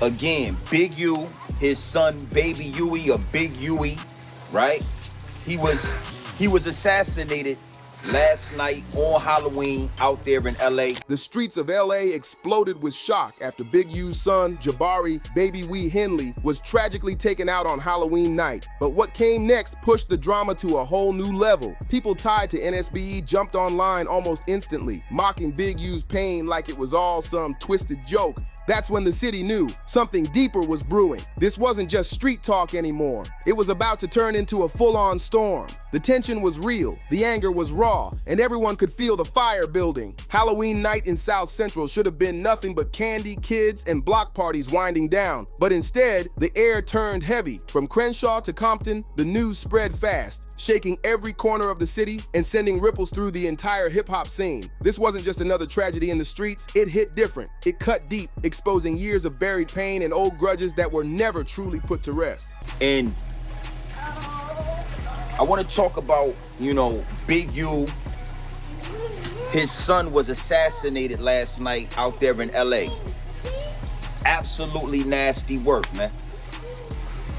Again, Big U, his son Baby Huey, or Big Huey, right? He was assassinated last night on Halloween out there in LA. The streets of LA exploded with shock after Big U's son, Jabari, Baby Wee Henley, was tragically taken out on Halloween night. But what came next pushed the drama to a whole new level. People tied to NSBE jumped online almost instantly, mocking Big U's pain like it was all some twisted joke. That's when the city knew something deeper was brewing. This wasn't just street talk anymore. It was about to turn into a full-on storm. The tension was real, the anger was raw, and everyone could feel the fire building. Halloween night in South Central should have been nothing but candy, kids, and block parties winding down. But instead, the air turned heavy. From Crenshaw to Compton, the news spread fast, shaking every corner of the city and sending ripples through the entire hip-hop scene. This wasn't just another tragedy in the streets, it hit different. It cut deep, exposing years of buried pain and old grudges that were never truly put to rest. And I want to talk about, Big U. His son was assassinated last night out there in LA. Absolutely nasty work, man.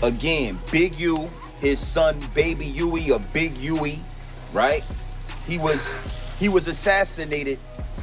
Again, Big U, his son Baby Huey, or Big Huey, right? He was assassinated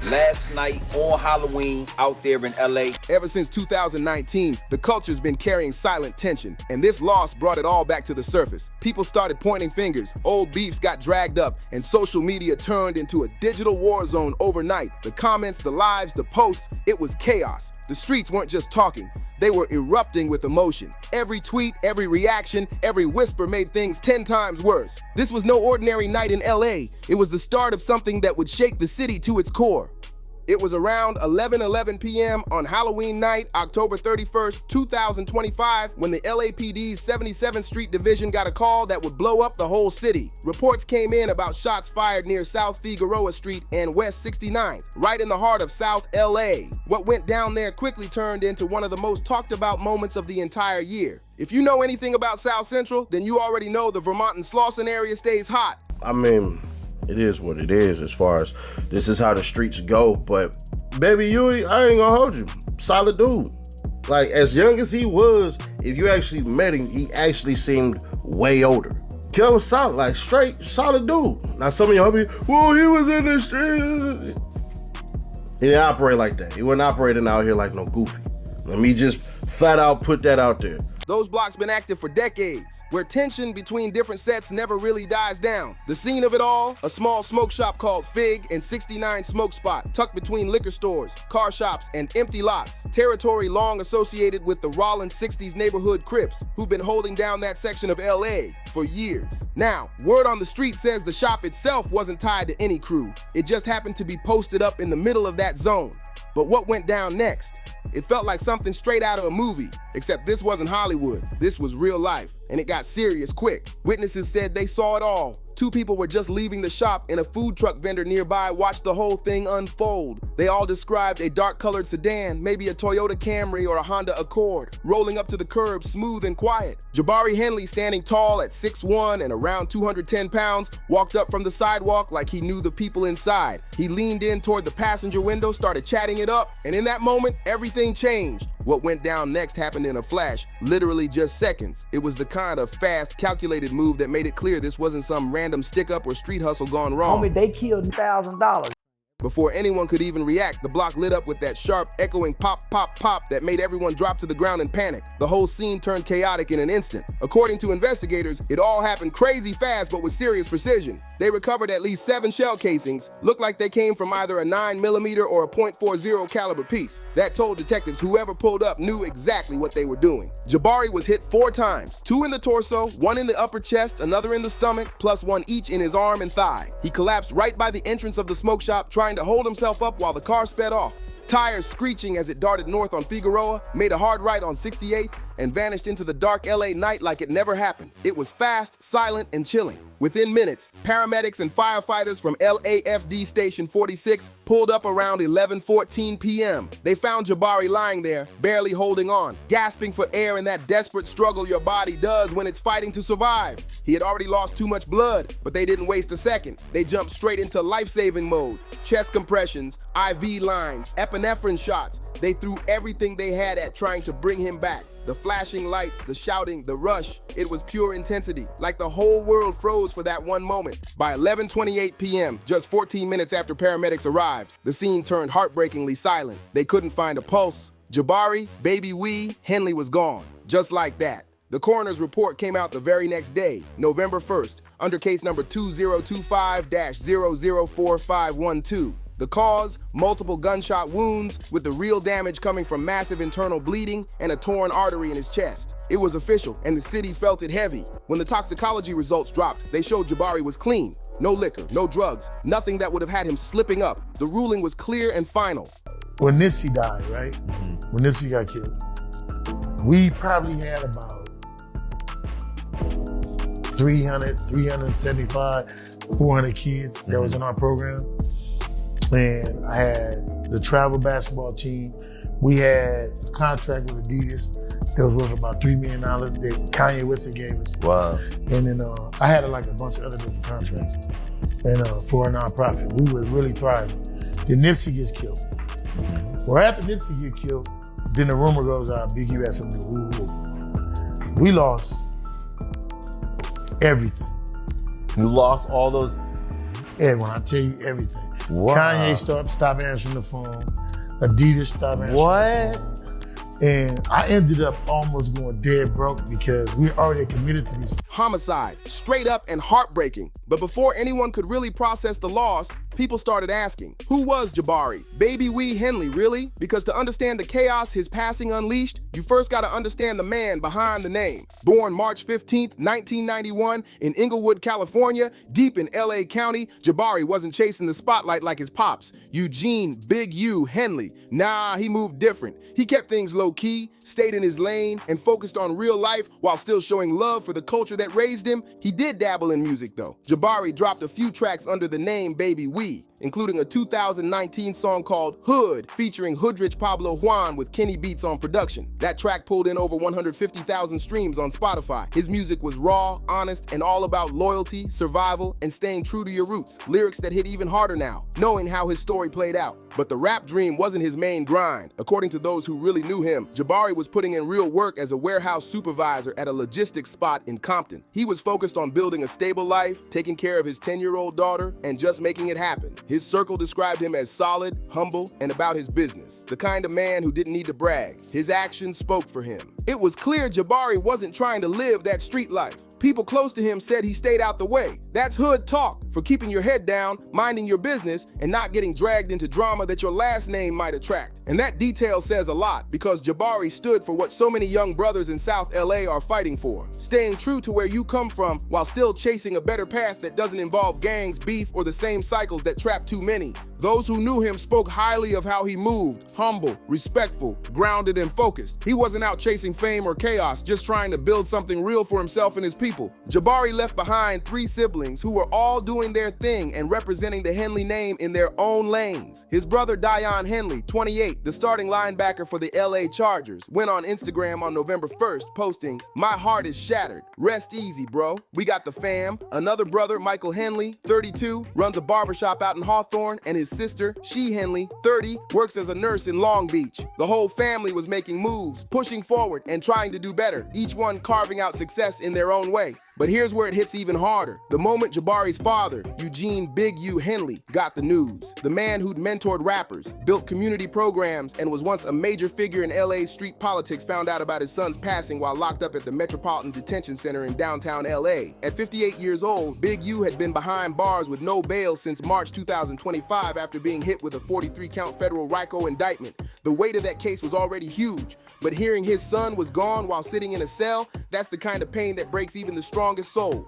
last night on Halloween out there in LA. Ever since 2019, the culture's been carrying silent tension, and this loss brought it all back to the surface. People started pointing fingers, old beefs got dragged up, and social media turned into a digital war zone overnight. The comments, the lives, the posts, it was chaos. The streets weren't just talking, they were erupting with emotion. Every tweet, every reaction, every whisper made things 10 times worse. This was no ordinary night in LA. It was the start of something that would shake the city to its core. It was around 11:11 p.m. on Halloween night, October 31st, 2025, when the LAPD's 77th Street Division got a call that would blow up the whole city. Reports came in about shots fired near South Figueroa Street and West 69th, right in the heart of South LA. What went down there quickly turned into one of the most talked about moments of the entire year. If you know anything about South Central, then you already know the Vermont and Slauson area stays hot. I mean, it is what it is as far as this is how the streets go. But Baby Huey, I ain't gonna hold you. Solid dude. Like, as young as he was, if you actually met him, he actually seemed way older. Kel was solid, like straight, solid dude. Now some of y'all be, well, he was in the street. He didn't operate like that. He wasn't operating out here like no goofy. Let me just flat out put that out there. Those blocks been active for decades, where tension between different sets never really dies down. The scene of it all, a small smoke shop called Fig and 69 Smoke Spot, tucked between liquor stores, car shops, and empty lots. Territory long associated with the Rollins 60s neighborhood Crips, who've been holding down that section of LA for years. Now, word on the street says the shop itself wasn't tied to any crew. It just happened to be posted up in the middle of that zone. But what went down next? It felt like something straight out of a movie, except this wasn't Hollywood, this was real life, and it got serious quick. Witnesses said they saw it all. Two people were just leaving the shop and a food truck vendor nearby watched the whole thing unfold. They all described a dark-colored sedan, maybe a Toyota Camry or a Honda Accord, rolling up to the curb smooth and quiet. Jabari Henley, standing tall at 6'1" and around 210 pounds, walked up from the sidewalk like he knew the people inside. He leaned in toward the passenger window, started chatting it up, and in that moment, everything changed. What went down next happened in a flash, literally just seconds. It was the kind of fast, calculated move that made it clear this wasn't some random stick-up or street hustle gone wrong. Homie, they killed $1,000. Before anyone could even react, the block lit up with that sharp, echoing pop, pop, pop that made everyone drop to the ground in panic. The whole scene turned chaotic in an instant. According to investigators, it all happened crazy fast but with serious precision. They recovered at least 7 shell casings, looked like they came from either a 9mm or a .40 caliber piece. That told detectives whoever pulled up knew exactly what they were doing. Jabari was hit 4 times, 2 in the torso, 1 in the upper chest, another in the stomach, plus 1 each in his arm and thigh. He collapsed right by the entrance of the smoke shop, trying to hold himself up while the car sped off. Tires screeching as it darted north on Figueroa, made a hard right on 68th, and vanished into the dark LA night like it never happened. It was fast, silent, and chilling. Within minutes, paramedics and firefighters from LAFD Station 46 pulled up around 11:14 p.m. They found Jabari lying there, barely holding on, gasping for air in that desperate struggle your body does when it's fighting to survive. He had already lost too much blood, but they didn't waste a second. They jumped straight into life-saving mode. Chest compressions, IV lines, epinephrine shots. They threw everything they had at trying to bring him back. The flashing lights, the shouting, the rush, it was pure intensity, like the whole world froze for that one moment. By 11:28 p.m., just 14 minutes after paramedics arrived, the scene turned heartbreakingly silent. They couldn't find a pulse. Jabari, Baby Wee, Henley was gone, just like that. The coroner's report came out the very next day, November 1st, under case number 2025-004512. The cause, multiple gunshot wounds, with the real damage coming from massive internal bleeding and a torn artery in his chest. It was official, and the city felt it heavy. When the toxicology results dropped, they showed Jabari was clean. No liquor, no drugs, nothing that would have had him slipping up. The ruling was clear and final. When Nipsey died, right? When Nipsey got killed, we probably had about 300, 375, 400 kids that was in our program. And I had the travel basketball team. We had a contract with Adidas that was worth about $3 million that Kanye West gave us. Wow. And then I had like a bunch of other different contracts and for a nonprofit. We were really thriving. Then Nipsey gets killed. Well, after Nipsey get killed, then the rumor goes out, Big U had something to do. We lost everything. You lost all those? Everyone, I tell you everything. Wow. Kanye stopped answering the phone. Adidas stopped answering the phone. And I ended up almost going dead broke because we already committed to these. Homicide, straight up and heartbreaking. But before anyone could really process the loss, people started asking, who was Jabari? Baby Wee Henley, really? Because to understand the chaos his passing unleashed, you first gotta understand the man behind the name. Born March 15th, 1991 in Inglewood, California, deep in LA County, Jabari wasn't chasing the spotlight like his pops, Eugene Big U Henley. Nah, he moved different. He kept things low key, stayed in his lane, and focused on real life while still showing love for the culture that raised him. He did dabble in music though. Jabari dropped a few tracks under the name Baby Wee, including a 2019 song called Hood, featuring Hoodrich Pablo Juan with Kenny Beats on production. That track pulled in over 150,000 streams on Spotify. His music was raw, honest, and all about loyalty, survival, and staying true to your roots. Lyrics that hit even harder now, knowing how his story played out. But the rap dream wasn't his main grind. According to those who really knew him, Jabari was putting in real work as a warehouse supervisor at a logistics spot in Compton. He was focused on building a stable life, taking care of his 10-year-old daughter, and just making it happen. His circle described him as solid, humble, and about his business. The kind of man who didn't need to brag. His actions spoke for him. It was clear Jabari wasn't trying to live that street life. People close to him said he stayed out the way. That's hood talk for keeping your head down, minding your business, and not getting dragged into drama that your last name might attract. And that detail says a lot because Jabari stood for what so many young brothers in South LA are fighting for. Staying true to where you come from while still chasing a better path that doesn't involve gangs, beef, or the same cycles that trap too many. Those who knew him spoke highly of how he moved, humble, respectful, grounded, and focused. He wasn't out chasing fame or chaos, just trying to build something real for himself and his people. Jabari left behind 3 siblings who were all doing their thing and representing the Henley name in their own lanes. His brother Dion Henley, 28, the starting linebacker for the LA Chargers, went on Instagram on November 1st posting, "My heart is shattered. Rest easy, bro. We got the fam." Another brother, Michael Henley, 32, runs a barbershop out in Hawthorne, and his sister, She Henley, 30, works as a nurse in Long Beach. The whole family was making moves, pushing forward, and trying to do better, each one carving out success in their own way. But here's where it hits even harder. The moment Jabari's father, Eugene Big U Henley, got the news. The man who'd mentored rappers, built community programs, and was once a major figure in LA's street politics found out about his son's passing while locked up at the Metropolitan Detention Center in downtown LA. At 58 years old, Big U had been behind bars with no bail since March 2025 after being hit with a 43-count federal RICO indictment. The weight of that case was already huge, but hearing his son was gone while sitting in a cell, that's the kind of pain that breaks even the strongest soul.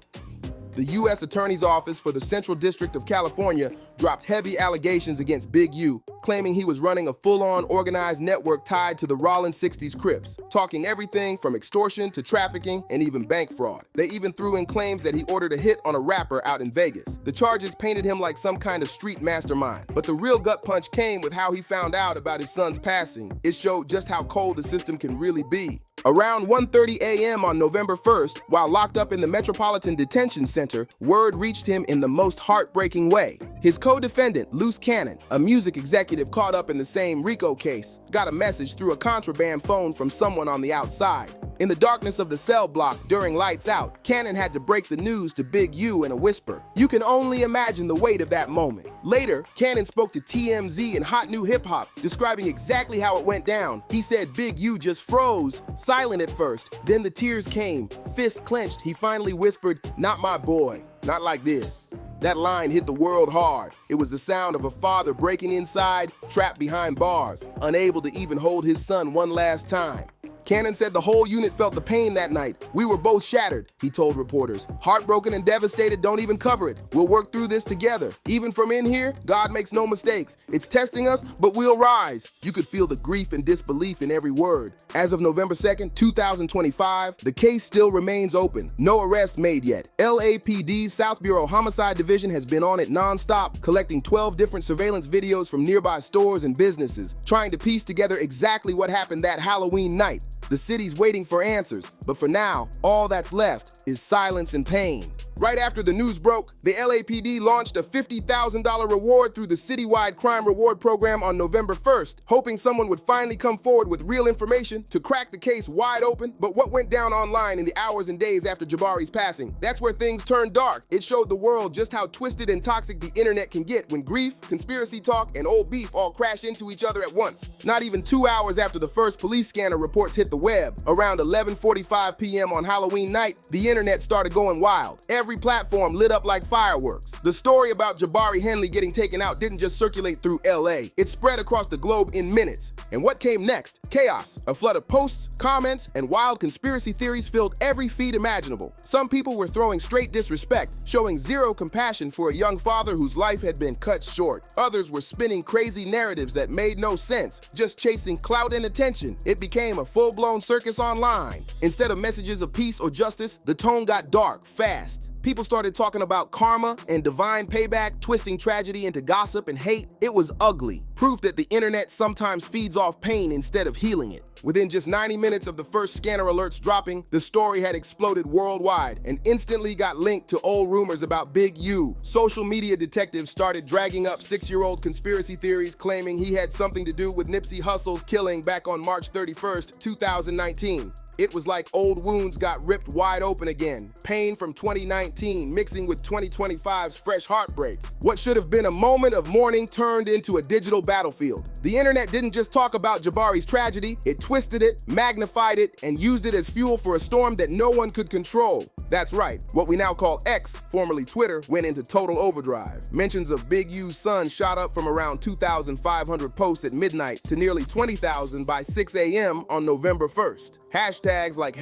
The U.S. Attorney's Office for the Central District of California dropped heavy allegations against Big U, claiming he was running a full-on organized network tied to the Rollins 60s Crips, talking everything from extortion to trafficking and even bank fraud. They even threw in claims that he ordered a hit on a rapper out in Vegas. The charges painted him like some kind of street mastermind, but the real gut punch came with how he found out about his son's passing. It showed just how cold the system can really be. Around 1:30 a.m. on November 1st, while locked up in the Metropolitan Detention Center, word reached him in the most heartbreaking way. His co-defendant, Loose Cannon, a music executive caught up in the same RICO case, got a message through a contraband phone from someone on the outside. In the darkness of the cell block during lights out, Cannon had to break the news to Big U in a whisper. You can only imagine the weight of that moment. Later, Cannon spoke to TMZ and Hot New Hip Hop, describing exactly how it went down. He said Big U just froze, silent at first. Then the tears came, fists clenched. He finally whispered, "Not my boy, not like this." That line hit the world hard. It was the sound of a father breaking inside, trapped behind bars, unable to even hold his son one last time. Cannon said the whole unit felt the pain that night. "We were both shattered," he told reporters. "Heartbroken and devastated, don't even cover it. We'll work through this together. Even from in here, God makes no mistakes. It's testing us, but we'll rise." You could feel the grief and disbelief in every word. As of November 2nd, 2025, the case still remains open. No arrests made yet. LAPD's South Bureau Homicide Division has been on it nonstop, collecting 12 different surveillance videos from nearby stores and businesses, trying to piece together exactly what happened that Halloween night. The city's waiting for answers, but for now, all that's left is silence and pain. Right after the news broke, the LAPD launched a $50,000 reward through the citywide crime reward program on November 1st, hoping someone would finally come forward with real information to crack the case wide open. But what went down online in the hours and days after Jabari's passing? That's where things turned dark. It showed the world just how twisted and toxic the internet can get when grief, conspiracy talk, and old beef all crash into each other at once. Not even 2 hours after the first police scanner reports hit the web, around 11:45 p.m. on Halloween night, the internet started going wild. Every platform lit up like fireworks. The story about Jabari Henley getting taken out didn't just circulate through LA. It spread across the globe in minutes. And what came next? Chaos. A flood of posts, comments, and wild conspiracy theories filled every feed imaginable. Some people were throwing straight disrespect, showing zero compassion for a young father whose life had been cut short. Others were spinning crazy narratives that made no sense, just chasing clout and attention. It became a full-blown circus online. Instead of messages of peace or justice, the tone got dark, fast. People started talking about karma and divine payback, twisting tragedy into gossip and hate. It was ugly. Proof that the internet sometimes feeds off pain instead of healing it. Within just 90 minutes of the first scanner alerts dropping, the story had exploded worldwide and instantly got linked to old rumors about Big U. Social media detectives started dragging up 6-year-old conspiracy theories claiming he had something to do with Nipsey Hussle's killing back on March 31st, 2019. It was like old wounds got ripped wide open again. Pain from 2019 mixing with 2025's fresh heartbreak. What should have been a moment of mourning turned into a digital battlefield. The internet didn't just talk about Jabari's tragedy, it twisted it, magnified it, and used it as fuel for a storm that no one could control. That's right, what we now call X, formerly Twitter, went into total overdrive. Mentions of Big U's son shot up from around 2,500 posts at midnight to nearly 20,000 by 6 a.m. on November 1st. Hashtags like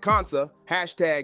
#Kansa,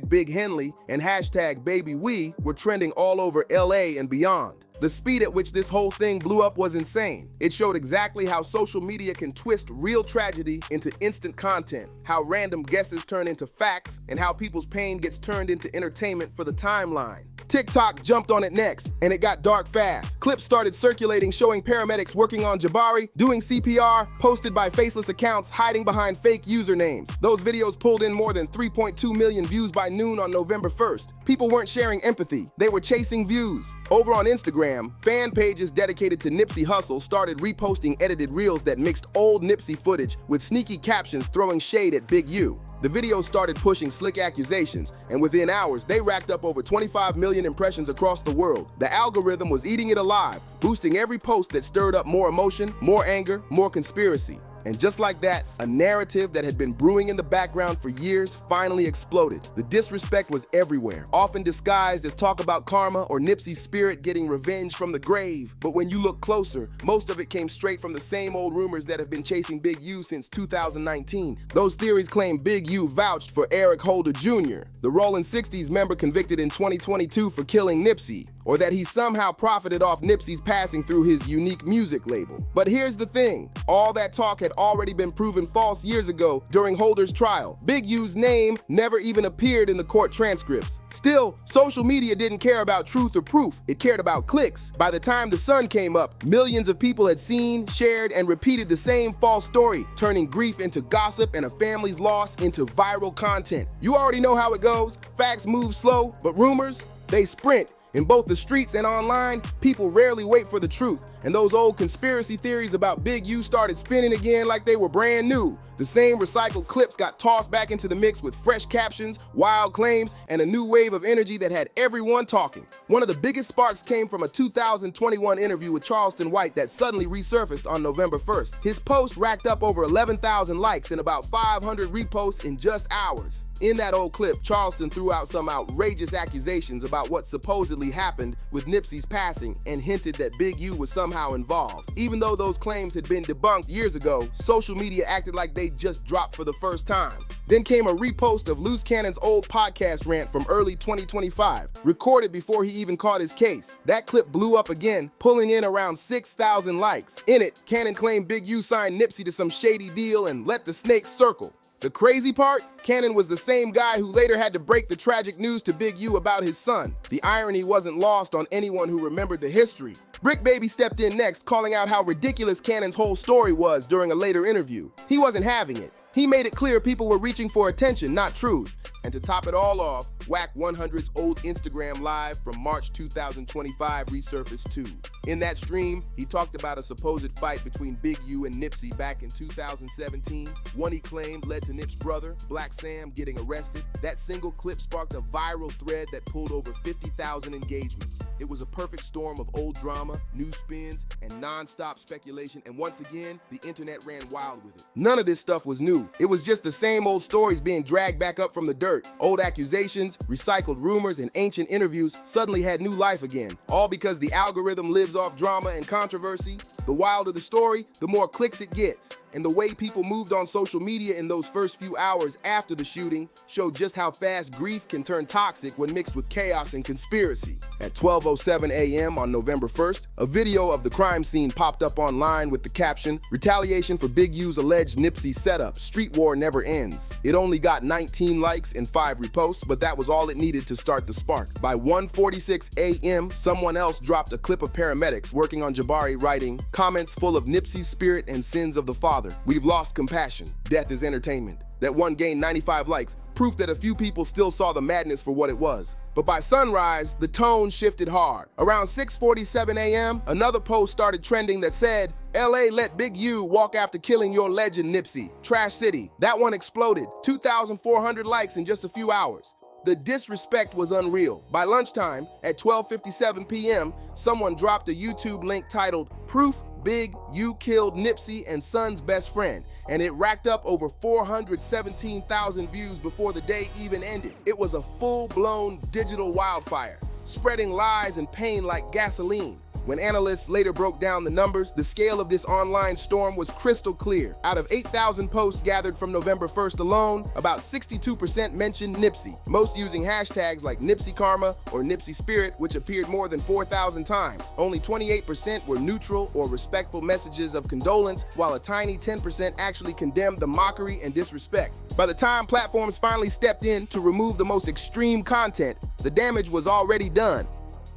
#Big Henley, and #BabyWe were trending all over LA and beyond. The speed at which this whole thing blew up was insane. It showed exactly how social media can twist real tragedy into instant content, how random guesses turn into facts, and how people's pain gets turned into entertainment for the timeline. TikTok jumped on it next, and it got dark fast. Clips started circulating showing paramedics working on Jabari, doing CPR, posted by faceless accounts hiding behind fake usernames. Those videos pulled in more than 3.2 million views by noon on November 1st. People weren't sharing empathy, they were chasing views. Over on Instagram, fan pages dedicated to Nipsey Hussle started reposting edited reels that mixed old Nipsey footage with sneaky captions throwing shade at Big U. The videos started pushing slick accusations, and within hours, they racked up over 25 million impressions across the world. The algorithm was eating it alive, boosting every post that stirred up more emotion, more anger, more conspiracy. And just like that, a narrative that had been brewing in the background for years finally exploded. The disrespect was everywhere, often disguised as talk about karma or Nipsey's spirit getting revenge from the grave. But when you look closer, most of it came straight from the same old rumors that have been chasing Big U since 2019. Those theories claim Big U vouched for Eric Holder Jr., the Rollin' 60s member convicted in 2022 for killing Nipsey, or that he somehow profited off Nipsey's passing through his unique music label. But here's the thing, all that talk had already been proven false years ago during Holder's trial. Big U's name never even appeared in the court transcripts. Still, social media didn't care about truth or proof, it cared about clicks. By the time the sun came up, millions of people had seen, shared, and repeated the same false story, turning grief into gossip and a family's loss into viral content. You already know how it goes. Facts move slow, but rumors, they sprint. In both the streets and online, people rarely wait for the truth, and those old conspiracy theories about Big U started spinning again like they were brand new. The same recycled clips got tossed back into the mix with fresh captions, wild claims, and a new wave of energy that had everyone talking. One of the biggest sparks came from a 2021 interview with Charleston White that suddenly resurfaced on November 1st. His post racked up over 11,000 likes and about 500 reposts in just hours. In that old clip, Charleston threw out some outrageous accusations about what supposedly happened with Nipsey's passing and hinted that Big U was somehow involved. Even though those claims had been debunked years ago, social media acted like they just dropped for the first time. Then came a repost of Loose Cannon's old podcast rant from early 2025, recorded before he even caught his case. That clip blew up again, pulling in around 6,000 likes. In it, Cannon claimed Big U signed Nipsey to some shady deal and let the snakes circle. The crazy part? Cannon was the same guy who later had to break the tragic news to Big U about his son. The irony wasn't lost on anyone who remembered the history. Brick Baby stepped in next, calling out how ridiculous Cannon's whole story was during a later interview. He wasn't having it. He made it clear people were reaching for attention, not truth. And to top it all off, Whack 100's old Instagram Live from March 2025 resurfaced too. In that stream, he talked about a supposed fight between Big U and Nipsey back in 2017. One he claimed led to Nip's brother, Black Sam, getting arrested. That single clip sparked a viral thread that pulled over 50,000 engagements. It was a perfect storm of old drama, new spins, and non-stop speculation, and once again, the internet ran wild with it. None of this stuff was new. It was just the same old stories being dragged back up from the dirt. Old accusations, recycled rumors, and ancient interviews suddenly had new life again, all because the algorithm lives off drama and controversy. The wilder the story, the more clicks it gets. And the way people moved on social media in those first few hours after the shooting showed just how fast grief can turn toxic when mixed with chaos and conspiracy. At 12:07 a.m. on November 1st, a video of the crime scene popped up online with the caption, "Retaliation for Big U's alleged Nipsey setup. Street war never ends." It only got 19 likes and 5 reposts, but that was all it needed to start the spark. By 1:46 a.m., someone else dropped a clip of paramedics working on Jabari writing, "Comments full of Nipsey's spirit and sins of the father. We've lost compassion. Death is entertainment." That one gained 95 likes, proof that a few people still saw the madness for what it was. But by sunrise, the tone shifted hard. Around 6:47 a.m., another post started trending that said, "LA let Big U walk after killing your legend Nipsey. Trash City." That one exploded. 2,400 likes in just a few hours. The disrespect was unreal. By lunchtime, at 12:57 p.m., someone dropped a YouTube link titled, "Proof Big U killed Nipsey and son's best friend," and it racked up over 417,000 views before the day even ended. It was a full-blown digital wildfire, spreading lies and pain like gasoline. When analysts later broke down the numbers, the scale of this online storm was crystal clear. Out of 8,000 posts gathered from November 1st alone, about 62% mentioned Nipsey, most using hashtags like Nipsey Karma or Nipsey Spirit, which appeared more than 4,000 times. Only 28% were neutral or respectful messages of condolence, while a tiny 10% actually condemned the mockery and disrespect. By the time platforms finally stepped in to remove the most extreme content, the damage was already done.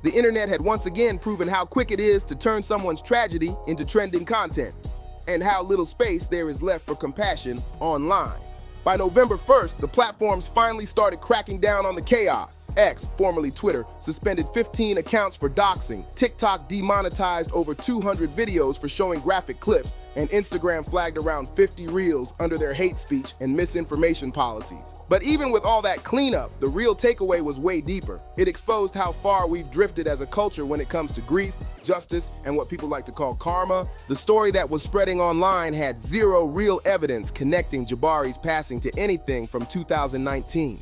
The internet had once again proven how quick it is to turn someone's tragedy into trending content, and how little space there is left for compassion online. By November 1st, the platforms finally started cracking down on the chaos. X, formerly Twitter, suspended 15 accounts for doxing. TikTok demonetized over 200 videos for showing graphic clips, and Instagram flagged around 50 reels under their hate speech and misinformation policies. But even with all that cleanup, the real takeaway was way deeper. It exposed how far we've drifted as a culture when it comes to grief, justice, and what people like to call karma. The story that was spreading online had zero real evidence connecting Jabari's passing to anything from 2019.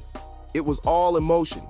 It was all emotion,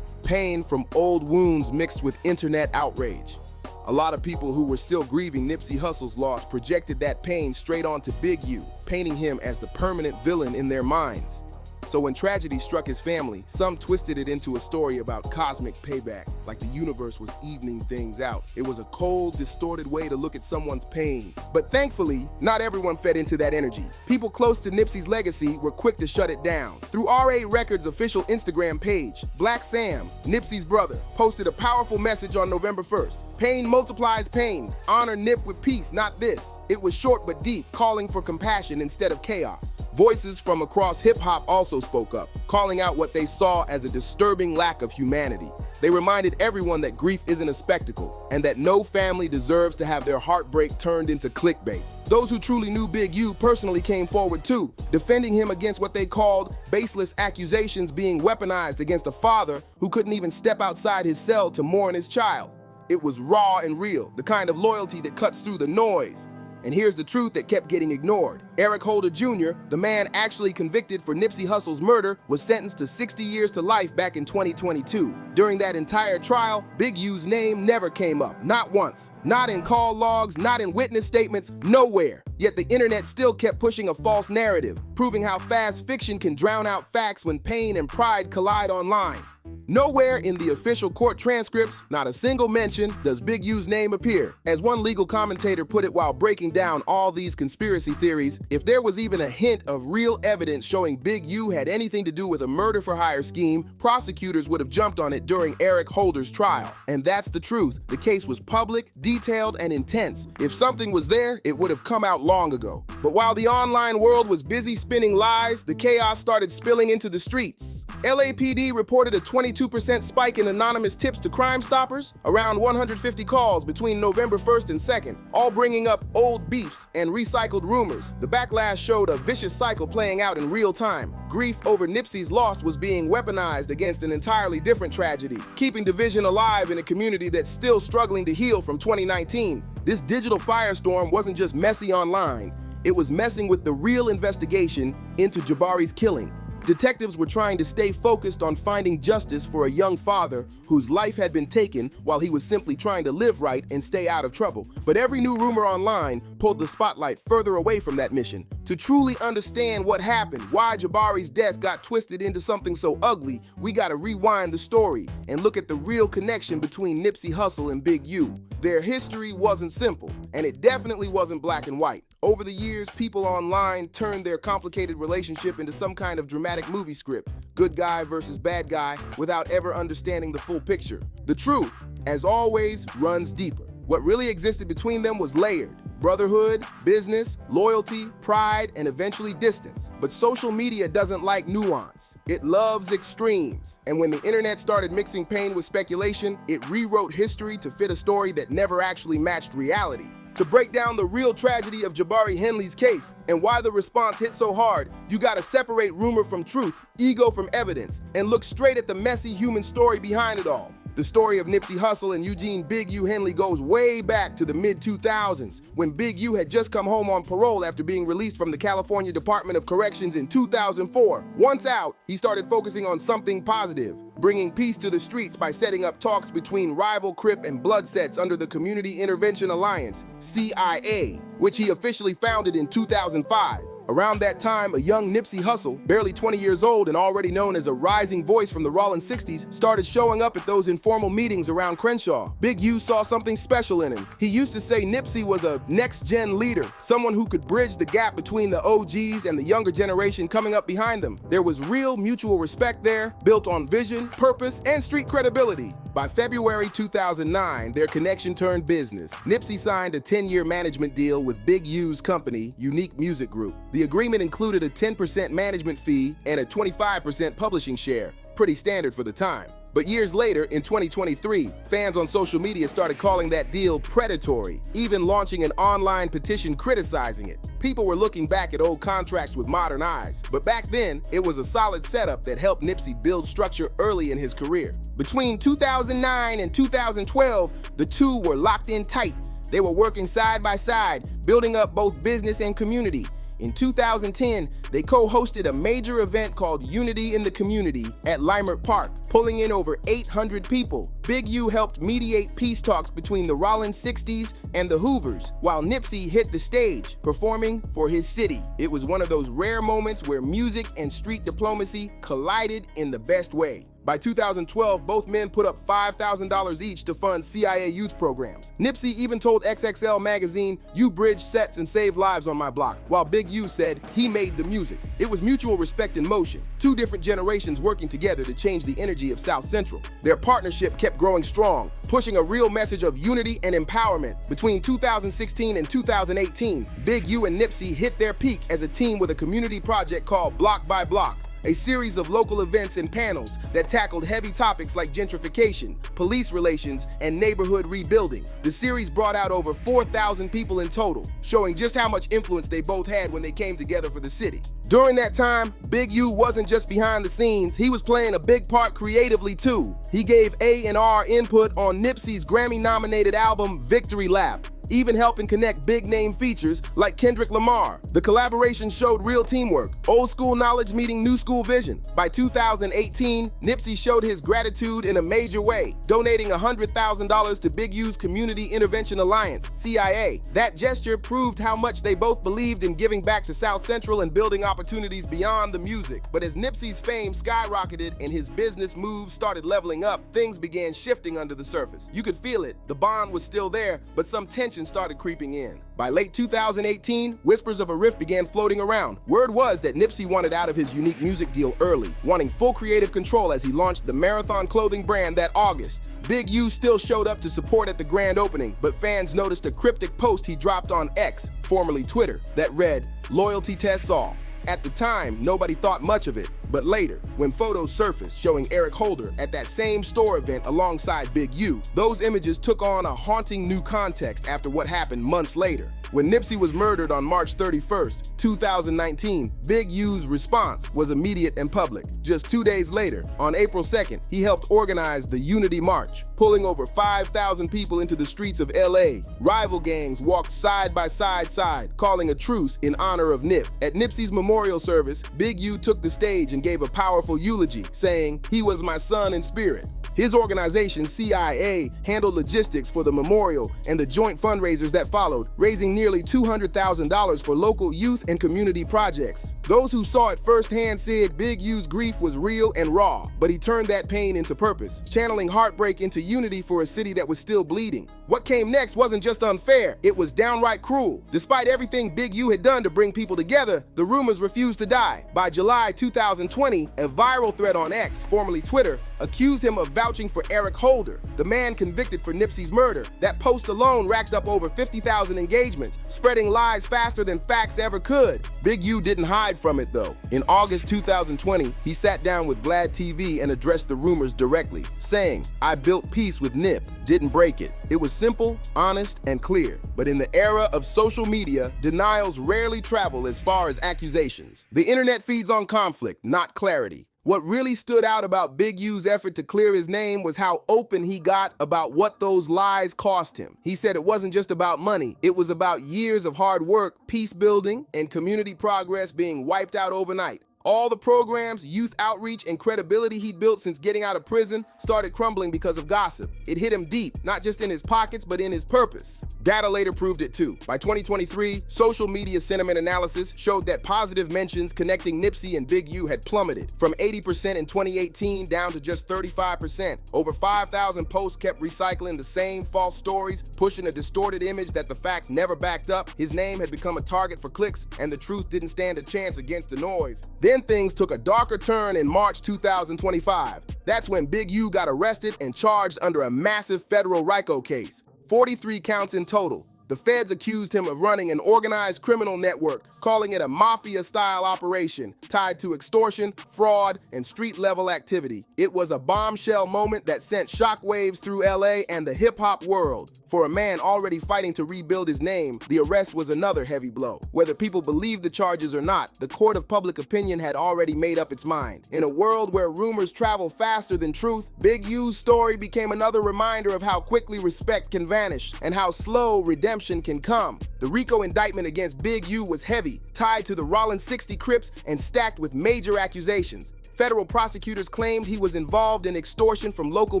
pain from old wounds mixed with internet outrage. A lot of people who were still grieving Nipsey Hussle's loss projected that pain straight onto Big U, painting him as the permanent villain in their minds. So when tragedy struck his family, some twisted it into a story about cosmic payback, like the universe was evening things out. It was a cold, distorted way to look at someone's pain. But thankfully, not everyone fed into that energy. People close to Nipsey's legacy were quick to shut it down. Through RA Records' official Instagram page, Black Sam, Nipsey's brother, posted a powerful message on November 1st. Pain multiplies pain. Honor Nip with peace, not this. It was short but deep, calling for compassion instead of chaos. Voices from across hip-hop also spoke up, calling out what they saw as a disturbing lack of humanity. They reminded everyone that grief isn't a spectacle, and that no family deserves to have their heartbreak turned into clickbait. Those who truly knew Big U personally came forward too, defending him against what they called baseless accusations being weaponized against a father who couldn't even step outside his cell to mourn his child. It was raw and real, the kind of loyalty that cuts through the noise. And here's the truth that kept getting ignored. Eric Holder Jr., the man actually convicted for Nipsey Hussle's murder, was sentenced to 60 years to life back in 2022. During that entire trial, Big U's name never came up, not once. Not in call logs, not in witness statements, nowhere. Yet the internet still kept pushing a false narrative, proving how fast fiction can drown out facts when pain and pride collide online. Nowhere in the official court transcripts, not a single mention, does Big U's name appear. As one legal commentator put it while breaking down all these conspiracy theories, if there was even a hint of real evidence showing Big U had anything to do with a murder-for-hire scheme, prosecutors would have jumped on it during Eric Holder's trial. And that's the truth. The case was public, detailed, and intense. If something was there, it would have come out long ago. But while the online world was busy spinning lies, the chaos started spilling into the streets. LAPD reported a 22% spike in anonymous tips to Crime Stoppers, around 150 calls between November 1st and 2nd, all bringing up old beefs and recycled rumors. The backlash showed a vicious cycle playing out in real time. Grief over Nipsey's loss was being weaponized against an entirely different tragedy, keeping division alive in a community that's still struggling to heal from 2019. This digital firestorm wasn't just messy online, it was messing with the real investigation into Jabari's killing. Detectives were trying to stay focused on finding justice for a young father whose life had been taken while he was simply trying to live right and stay out of trouble. But every new rumor online pulled the spotlight further away from that mission. To truly understand what happened, why Jabari's death got twisted into something so ugly, we gotta rewind the story and look at the real connection between Nipsey Hussle and Big U. Their history wasn't simple, and it definitely wasn't black and white. Over the years, people online turned their complicated relationship into some kind of dramatic movie script, good guy versus bad guy, without ever understanding the full picture. The truth, as always, runs deeper. What really existed between them was layered. Brotherhood, business, loyalty, pride, and eventually distance. But social media doesn't like nuance. It loves extremes. And when the internet started mixing pain with speculation, it rewrote history to fit a story that never actually matched reality. To break down the real tragedy of Jabari Henley's case and why the response hit so hard, you gotta separate rumor from truth, ego from evidence, and look straight at the messy human story behind it all. The story of Nipsey Hussle and Eugene Big U Henley goes way back to the mid-2000s, when Big U had just come home on parole after being released from the California Department of Corrections in 2004. Once out, he started focusing on something positive, bringing peace to the streets by setting up talks between rival Crip and Blood sets under the Community Intervention Alliance, CIA, which he officially founded in 2005. Around that time, a young Nipsey Hussle, barely 20 years old and already known as a rising voice from the Rollin' 60s, started showing up at those informal meetings around Crenshaw. Big U saw something special in him. He used to say Nipsey was a next-gen leader, someone who could bridge the gap between the OGs and the younger generation coming up behind them. There was real mutual respect there, built on vision, purpose, and street credibility. By February 2009, their connection turned business. Nipsey signed a 10-year management deal with Big U's company, Unique Music Group. The agreement included a 10% management fee and a 25% publishing share, pretty standard for the time. But years later, in 2023, fans on social media started calling that deal predatory, even launching an online petition criticizing it. People were looking back at old contracts with modern eyes, but back then, it was a solid setup that helped Nipsey build structure early in his career. Between 2009 and 2012, the two were locked in tight. They were working side by side, building up both business and community. In 2010, they co-hosted a major event called Unity in the Community at Leimert Park, pulling in over 800 people. Big U helped mediate peace talks between the Rollin 60s and the Hoovers, while Nipsey hit the stage, performing for his city. It was one of those rare moments where music and street diplomacy collided in the best way. By 2012, both men put up $5,000 each to fund CIA youth programs. Nipsey even told XXL magazine, "You bridge sets and save lives on my block," while Big U said he made the music. It was mutual respect in motion, two different generations working together to change the energy of South Central. Their partnership kept growing strong, pushing a real message of unity and empowerment. Between 2016 and 2018, Big U and Nipsey hit their peak as a team with a community project called Block by Block, a series of local events and panels that tackled heavy topics like gentrification, police relations, and neighborhood rebuilding. The series brought out over 4,000 people in total, showing just how much influence they both had when they came together for the city. During that time, Big U wasn't just behind the scenes, he was playing a big part creatively too. He gave A&R input on Nipsey's Grammy-nominated album Victory Lap, even helping connect big-name features like Kendrick Lamar. The collaboration showed real teamwork, old school knowledge meeting new school vision. By 2018, Nipsey showed his gratitude in a major way, donating $100,000 to Big U's Community Intervention Alliance, CIA. That gesture proved how much they both believed in giving back to South Central and building opportunities beyond the music. But as Nipsey's fame skyrocketed and his business moves started leveling up, things began shifting under the surface. You could feel it, the bond was still there, but some tension started creeping in. By late 2018, whispers of a rift began floating around. Word was that Nipsey wanted out of his unique music deal early, wanting full creative control as he launched the Marathon clothing brand that August. Big U still showed up to support at the grand opening, but fans noticed a cryptic post he dropped on X, formerly Twitter, that read, "Loyalty tests all." At the time, nobody thought much of it, but later, when photos surfaced showing Eric Holder at that same store event alongside Big U, those images took on a haunting new context after what happened months later. When Nipsey was murdered on March 31st, 2019, Big U's response was immediate and public. Just 2 days later, on April 2nd, he helped organize the Unity March, pulling over 5,000 people into the streets of LA. Rival gangs walked side by side, calling a truce in honor of Nip. At Nipsey's memorial service, Big U took the stage and gave a powerful eulogy, saying, "He was my son in spirit." His organization, CIA, handled logistics for the memorial and the joint fundraisers that followed, raising nearly $200,000 for local youth and community projects. Those who saw it firsthand said Big U's grief was real and raw, but he turned that pain into purpose, channeling heartbreak into unity for a city that was still bleeding. What came next wasn't just unfair, it was downright cruel. Despite everything Big U had done to bring people together, the rumors refused to die. By July 2020, a viral thread on X, formerly Twitter, accused him of vouching for Eric Holder, the man convicted for Nipsey's murder. That post alone racked up over 50,000 engagements, spreading lies faster than facts ever could. Big U didn't hide from it though. In August 2020, he sat down with Vlad TV and addressed the rumors directly, saying, "I built peace with Nip, didn't break it." It was simple, honest, and clear. But in the era of social media, denials rarely travel as far as accusations. The internet feeds on conflict, not clarity. What really stood out about Big U's effort to clear his name was how open he got about what those lies cost him. He said it wasn't just about money, it was about years of hard work, peace building, and community progress being wiped out overnight. All the programs, youth outreach, and credibility he'd built since getting out of prison started crumbling because of gossip. It hit him deep, not just in his pockets, but in his purpose. Data later proved it too. By 2023, social media sentiment analysis showed that positive mentions connecting Nipsey and Big U had plummeted from 80% in 2018 down to just 35%. Over 5,000 posts kept recycling the same false stories, pushing a distorted image that the facts never backed up. His name had become a target for clicks, and the truth didn't stand a chance against the noise. Then things took a darker turn in March 2025. That's when Big U got arrested and charged under a massive federal RICO case. 43 counts in total. The feds accused him of running an organized criminal network, calling it a mafia-style operation tied to extortion, fraud, and street-level activity. It was a bombshell moment that sent shockwaves through LA and the hip-hop world. For a man already fighting to rebuild his name, the arrest was another heavy blow. Whether people believed the charges or not, the court of public opinion had already made up its mind. In a world where rumors travel faster than truth, Big U's story became another reminder of how quickly respect can vanish and how slow redemption can come. The RICO indictment against Big U was heavy, tied to the Rollin 60 Crips and stacked with major accusations. Federal prosecutors claimed he was involved in extortion from local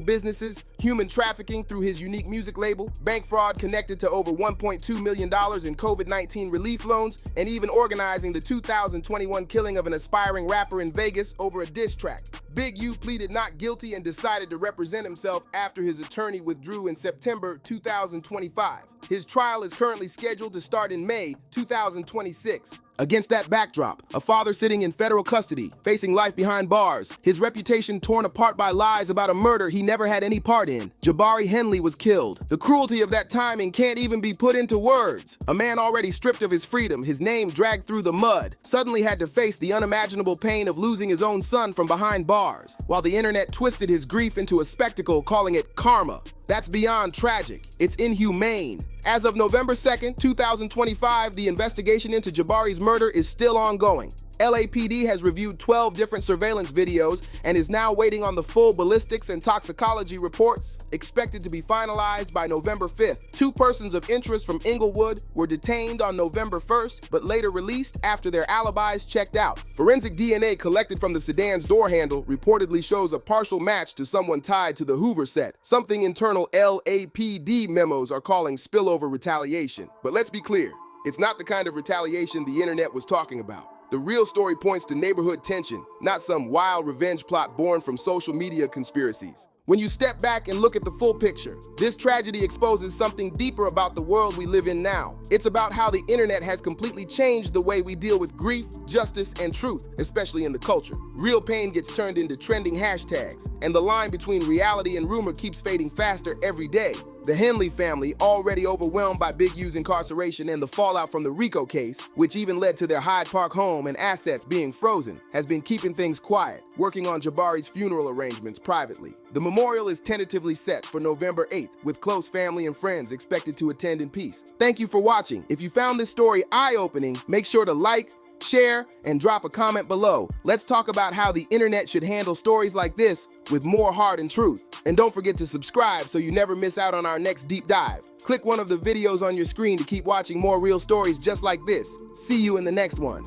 businesses, human trafficking through his unique music label, bank fraud connected to over $1.2 million in COVID-19 relief loans, and even organizing the 2021 killing of an aspiring rapper in Vegas over a diss track. Big U pleaded not guilty and decided to represent himself after his attorney withdrew in September 2025. His trial is currently scheduled to start in May 2026. Against that backdrop, a father sitting in federal custody, facing life behind bars, his reputation torn apart by lies about a murder he never had any part in, Jabari Henley was killed. The cruelty of that timing can't even be put into words. A man already stripped of his freedom, his name dragged through the mud, suddenly had to face the unimaginable pain of losing his own son from behind bars, while the internet twisted his grief into a spectacle, calling it karma. That's beyond tragic. It's inhumane. As of November 2nd, 2025, the investigation into Jabari's murder is still ongoing. LAPD has reviewed 12 different surveillance videos and is now waiting on the full ballistics and toxicology reports, expected to be finalized by November 5th. 2 persons of interest from Inglewood were detained on November 1st, but later released after their alibis checked out. Forensic DNA collected from the sedan's door handle reportedly shows a partial match to someone tied to the Hoover set, something internal LAPD memos are calling spillover retaliation. But let's be clear, it's not the kind of retaliation the internet was talking about. The real story points to neighborhood tension, not some wild revenge plot born from social media conspiracies. When you step back and look at the full picture, this tragedy exposes something deeper about the world we live in now. It's about how the internet has completely changed the way we deal with grief, justice, and truth, especially in the culture. Real pain gets turned into trending hashtags, and the line between reality and rumor keeps fading faster every day. The Henley family, already overwhelmed by Big U's incarceration and the fallout from the RICO case, which even led to their Hyde Park home and assets being frozen, has been keeping things quiet, working on Jabari's funeral arrangements privately. The memorial is tentatively set for November 8th, with close family and friends expected to attend in peace. Thank you for watching. If you found this story eye-opening, make sure to like, share, and drop a comment below. Let's talk about how the internet should handle stories like this with more heart and truth. And don't forget to subscribe so you never miss out on our next deep dive. Click one of the videos on your screen to keep watching more real stories just like this. See you in the next one.